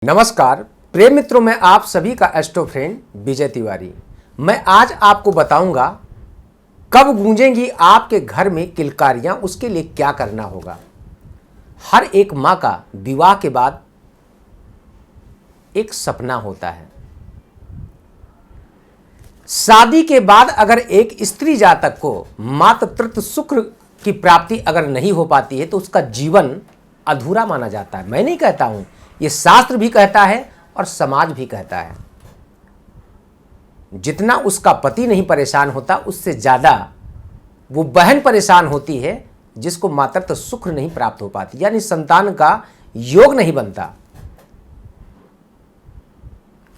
नमस्कार प्रिय मित्रों, मैं आप सभी का एस्ट्रो फ्रेंड विजय तिवारी। मैं आज आपको बताऊंगा कब गूंजेंगी आपके घर में किलकारियां, उसके लिए क्या करना होगा। हर एक मां का विवाह के बाद एक सपना होता है। शादी के बाद अगर एक स्त्री जातक को मातृत्व सुख की प्राप्ति अगर नहीं हो पाती है तो उसका जीवन अधूरा माना जाता है। मैं नहीं कहता हूं, ये शास्त्र भी कहता है और समाज भी कहता है। जितना उसका पति नहीं परेशान होता, उससे ज्यादा वो बहन परेशान होती है जिसको मातृत्व सुख नहीं प्राप्त हो पाती, यानी संतान का योग नहीं बनता।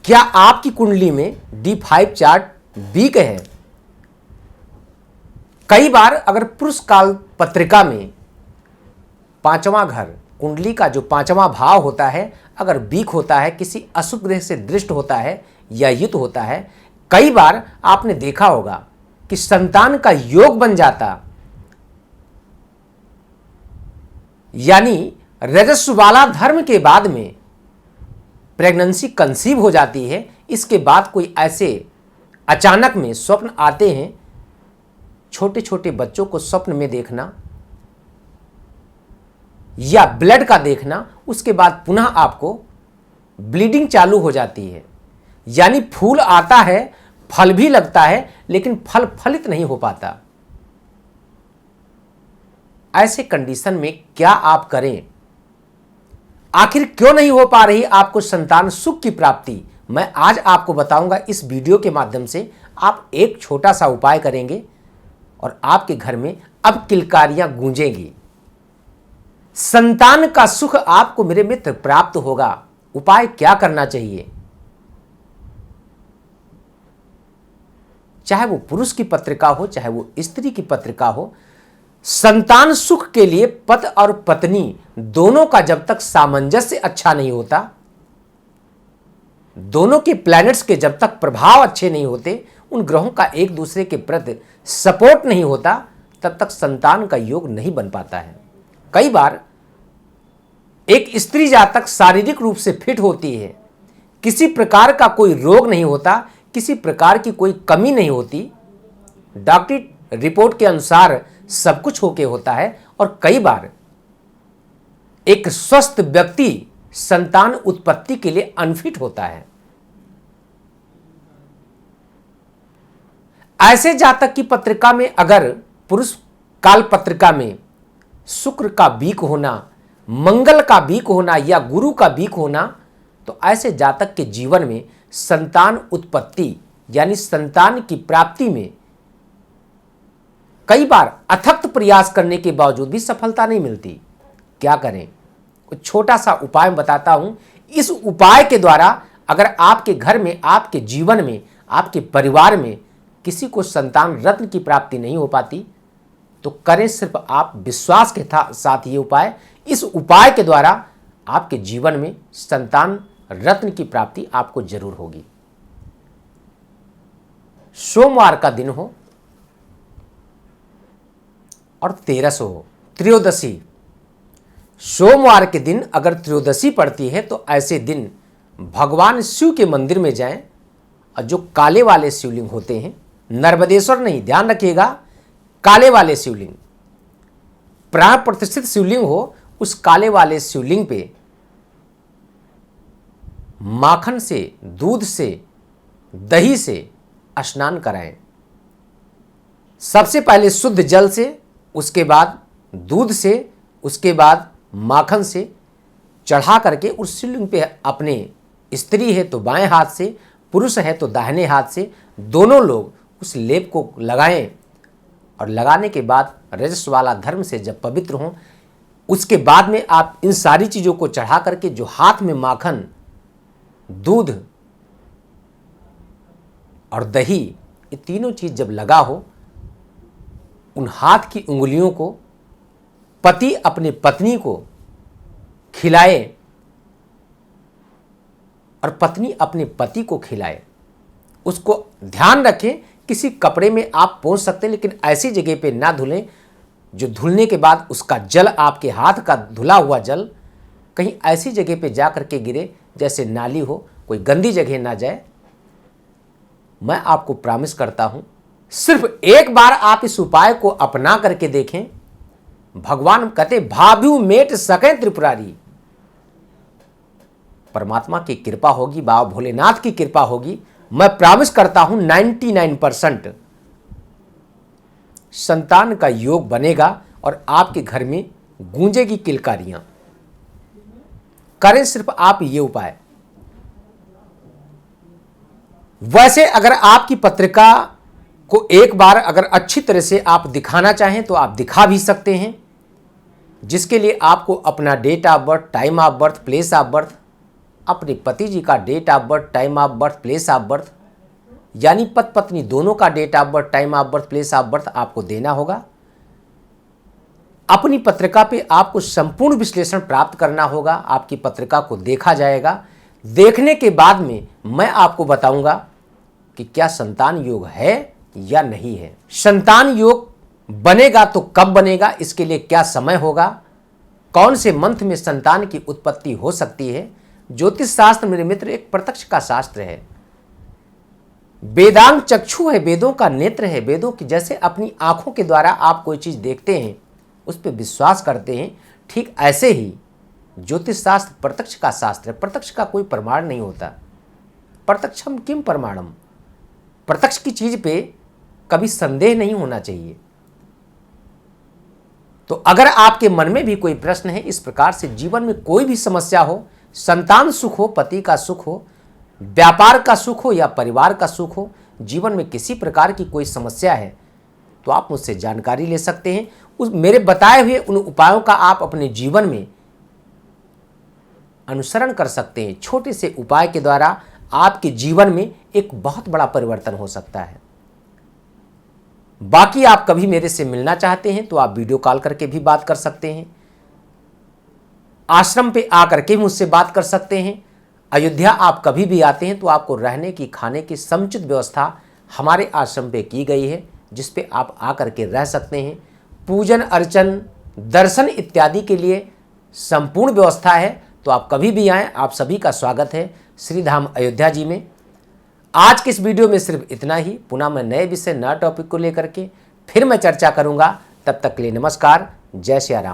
क्या आपकी कुंडली में D5 चार्ट वीक है? कई बार अगर पुरुष काल पत्रिका में पांचवा घर, कुंडली का जो पांचवा भाव होता है, अगर वीक होता है, किसी अशुभ ग्रह से दृष्ट होता है या युत होता है, कई बार आपने देखा होगा कि संतान का योग बन जाता, यानी रजस्व वाला धर्म के बाद में प्रेगनेंसी कंसीव हो जाती है। इसके बाद कोई ऐसे अचानक में स्वप्न आते हैं, छोटे छोटे बच्चों को स्वप्न में देखना या ब्लड का देखना, उसके बाद पुनः आपको ब्लीडिंग चालू हो जाती है, यानी फूल आता है, फल भी लगता है, लेकिन फल फलित नहीं हो पाता। ऐसे कंडीशन में क्या आप करें? आखिर क्यों नहीं हो पा रही आपको संतान सुख की प्राप्ति? मैं आज आपको बताऊंगा। इस वीडियो के माध्यम से आप एक छोटा सा उपाय करेंगे और आपके घर में अब किलकारियां गूंजेंगी। संतान का सुख आपको मेरे मित्र प्राप्त होगा। उपाय क्या करना चाहिए? चाहे वो पुरुष की पत्रिका हो, चाहे वो स्त्री की पत्रिका हो, संतान सुख के लिए पति और पत्नी दोनों का जब तक सामंजस्य अच्छा नहीं होता, दोनों के प्लैनेट्स के जब तक प्रभाव अच्छे नहीं होते, उन ग्रहों का एक दूसरे के प्रति सपोर्ट नहीं होता, तब तक संतान का योग नहीं बन पाता है। कई बार एक स्त्री जातक शारीरिक रूप से फिट होती है, किसी प्रकार का कोई रोग नहीं होता, किसी प्रकार की कोई कमी नहीं होती, डॉक्टरी रिपोर्ट के अनुसार सब कुछ होके होता है, और कई बार एक स्वस्थ व्यक्ति संतान उत्पत्ति के लिए अनफिट होता है। ऐसे जातक की पत्रिका में अगर पुरुष काल पत्रिका में शुक्र का वीक होना, मंगल का वीक होना या गुरु का वीक होना, तो ऐसे जातक के जीवन में संतान उत्पत्ति यानी संतान की प्राप्ति में कई बार अथक प्रयास करने के बावजूद भी सफलता नहीं मिलती। क्या करें? कुछ छोटा सा उपाय बताता हूं। इस उपाय के द्वारा अगर आपके घर में, आपके जीवन में, आपके परिवार में किसी को संतान रत्न की प्राप्ति नहीं हो पाती, तो करें सिर्फ आप विश्वास के साथ ये उपाय। इस उपाय के द्वारा आपके जीवन में संतान रत्न की प्राप्ति आपको जरूर होगी। सोमवार का दिन हो और 13 हो, त्रयोदशी। सोमवार के दिन अगर त्रयोदशी पड़ती है तो ऐसे दिन भगवान शिव के मंदिर में जाएं, और जो काले वाले शिवलिंग होते हैं, नर्मदेश्वर नहीं, ध्यान रखिएगा, काले वाले शिवलिंग, प्राण प्रतिष्ठित शिवलिंग हो, उस काले वाले शिवलिंग पे माखन से, दूध से, दही से स्नान कराएं। सबसे पहले शुद्ध जल से, उसके बाद दूध से, उसके बाद माखन से चढ़ा करके उस शिवलिंग पे अपने, स्त्री है तो बाएं हाथ से, पुरुष है तो दाहिने हाथ से, दोनों लोग उस लेप को लगाएं। और लगाने के बाद रजस वाला धर्म से जब पवित्र हों, उसके बाद में आप इन सारी चीज़ों को चढ़ा करके, जो हाथ में माखन, दूध और दही, ये तीनों चीज़ जब लगा हो, उन हाथ की उंगलियों को पति अपने पत्नी को खिलाए और पत्नी अपने पति को खिलाए। उसको ध्यान रखें, किसी कपड़े में आप पोंछ सकते हैं, लेकिन ऐसी जगह पे ना धुलें जो धुलने के बाद उसका जल, आपके हाथ का धुला हुआ जल कहीं ऐसी जगह पे जा करके गिरे जैसे नाली हो, कोई गंदी जगह ना जाए। मैं आपको प्रॉमिस करता हूं, सिर्फ एक बार आप इस उपाय को अपना करके देखें। भगवान कहते भाभु मेट सके त्रिपुरारी, परमात्मा की कृपा होगी, बाबा भोलेनाथ की कृपा होगी। मैं प्रॉमिस करता हूं 99% संतान का योग बनेगा और आपके घर में गूंजेगी किलकारियां। करें सिर्फ आप ये उपाय। वैसे अगर आपकी पत्रिका को एक बार अगर अच्छी तरह से आप दिखाना चाहें तो आप दिखा भी सकते हैं, जिसके लिए आपको अपना date of birth, time of birth, place of birth, अपने पति जी का date of birth, time of birth, place of birth, यानी पति पत्नी दोनों का date of birth, time of birth, place of birth आपको देना होगा। अपनी पत्रिका पे आपको संपूर्ण विश्लेषण प्राप्त करना होगा। आपकी पत्रिका को देखा जाएगा। देखने के बाद में मैं आपको बताऊंगा कि क्या संतान योग है या नहीं है। संतान योग बनेगा तो कब बनेगा, इसके लिए क्या समय होगा, कौन से मंथ में संतान की उत्पत्ति हो सकती है। ज्योतिष शास्त्र मेरे मित्र एक प्रत्यक्ष का शास्त्र है। वेदांग चक्षु है, वेदों का नेत्र है। वेदों की जैसे अपनी आंखों के द्वारा आप कोई चीज देखते हैं, उस पर विश्वास करते हैं, ठीक ऐसे ही ज्योतिष शास्त्र प्रत्यक्ष का शास्त्र है। प्रत्यक्ष का कोई प्रमाण नहीं होता। प्रत्यक्षम किम प्रमाणम, प्रत्यक्ष की चीज पे कभी संदेह नहीं होना चाहिए। तो अगर आपके मन में भी कोई प्रश्न है, इस प्रकार से जीवन में कोई भी समस्या हो, संतान सुख हो, पति का सुख हो, व्यापार का सुख हो या परिवार का सुख हो, जीवन में किसी प्रकार की कोई समस्या है, तो आप मुझसे जानकारी ले सकते हैं। उस मेरे बताए हुए उन उपायों का आप अपने जीवन में अनुसरण कर सकते हैं। छोटे से उपाय के द्वारा आपके जीवन में एक बहुत बड़ा परिवर्तन हो सकता है। बाकी आप कभी मेरे से मिलना चाहते हैं तो आप वीडियो कॉल करके भी बात कर सकते हैं। आश्रम पे आकर के मुझसे बात कर सकते हैं। अयोध्या आप कभी भी आते हैं तो आपको रहने की, खाने की समुचित व्यवस्था हमारे आश्रम पे की गई है, जिस पे आप आकर के रह सकते हैं। पूजन अर्चन, दर्शन इत्यादि के लिए संपूर्ण व्यवस्था है, तो आप कभी भी आएँ, आप सभी का स्वागत है श्री धाम अयोध्या जी में। आज के इस वीडियो में सिर्फ इतना ही। पुनः मैं नए विषय, नए टॉपिक को लेकर के फिर मैं चर्चा करूंगा। तब तक के लिए नमस्कार, जय श्री राम।